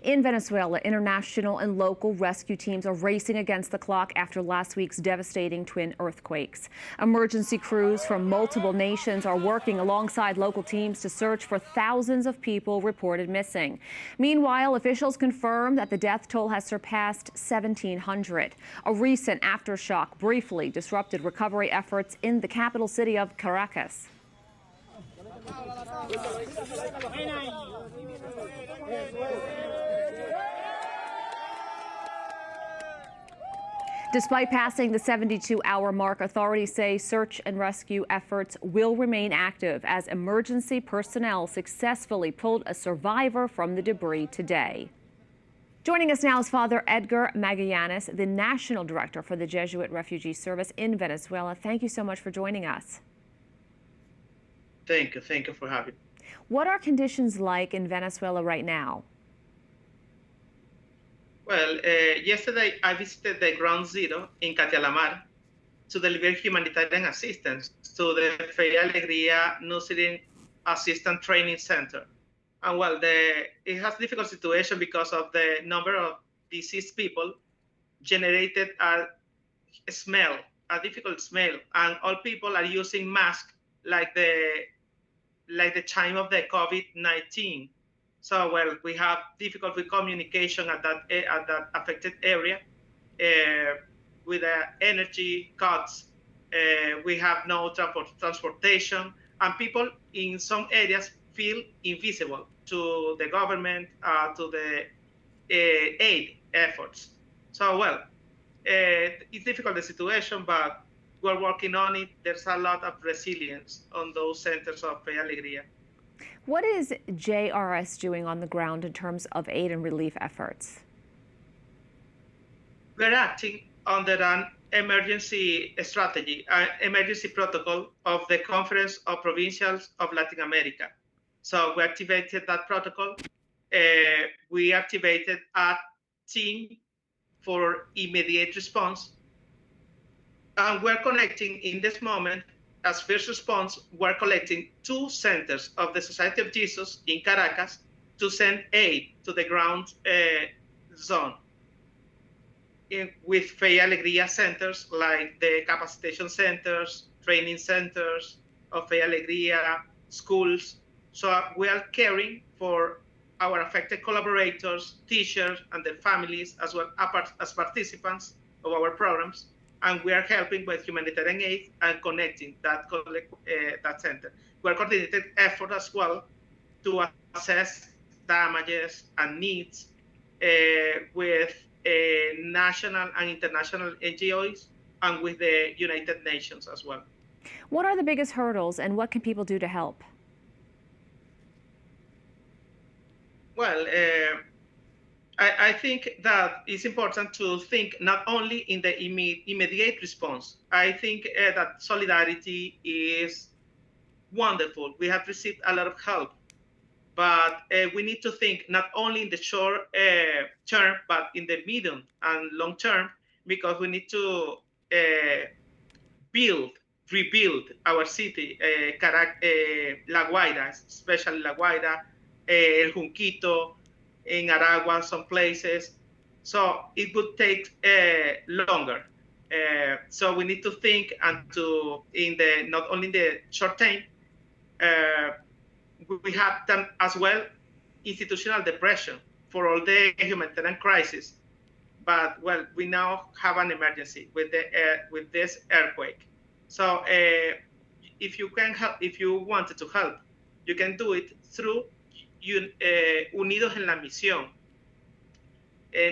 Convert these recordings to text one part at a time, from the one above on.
In Venezuela, international and local rescue teams are racing against the clock after last week's devastating twin earthquakes. Emergency crews from multiple nations are working alongside local teams to search for thousands of people reported missing. Meanwhile, officials confirm that the death toll has surpassed 1,700. A recent aftershock briefly disrupted recovery efforts in the capital city of Caracas. Despite passing the 72-hour mark, authorities say search and rescue efforts will remain active as emergency personnel successfully pulled a survivor from the debris today. Joining us now is Father Edgar Magallanes, the National Director for the Jesuit Refugee Service in Venezuela. Thank you so much for joining us. Thank you for having me. What are conditions like in Venezuela right now? Well, yesterday I visited the Ground Zero in Catialamar to deliver humanitarian assistance to the Fe y Alegría Nursery Assistant Training Center. And well, it has a difficult situation because of the number of deceased people generated a difficult smell, and all people are using masks like the time of the COVID-19. So, well, we have difficulty with communication at that affected area. With the energy cuts, we have no transportation, and people in some areas feel invisible to the government, to the aid efforts. So, well, it's difficult, the situation, but we're working on it. There's a lot of resilience on those centers of Fe y Alegría. What is JRS doing on the ground in terms of aid and relief efforts? We're acting under an emergency strategy, emergency protocol of the Conference of Provincials of Latin America. So we activated that protocol. We activated a team for immediate response. And we're connecting in this moment, as first response, we're collecting 2 centers of the Society of Jesus in Caracas to send aid to the ground zone. With Fe y Alegría centers like the capacitation centers, training centers of Fe y Alegría, schools. So we are caring for our affected collaborators, teachers, and their families, as well as participants of our programs. And we are helping with humanitarian aid and connecting that center. We are coordinating effort as well to assess damages and needs with national and international NGOs and with the United Nations as well. What are the biggest hurdles and what can people do to help? Well, I think that it's important to think not only in the immediate response. I think that solidarity is wonderful. We have received a lot of help, but we need to think not only in the short term, but in the medium and long term, because we need to rebuild our city, La Guaira, especially La Guaira, El Junquito, in Aragua, some places. So it would take longer. So we need to think and not only in the short term, we have done as well institutional depression for all the humanitarian crisis. But well, we now have an emergency with this earthquake. So if you can help, if you wanted to help, you can do it through Unidos en la Misión,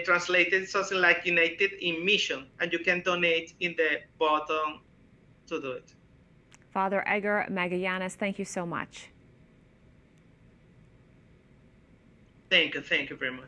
translated something like United in Mission, and you can donate in the bottom to do it. Father Edgar Magallanes, thank you so much. Thank you very much.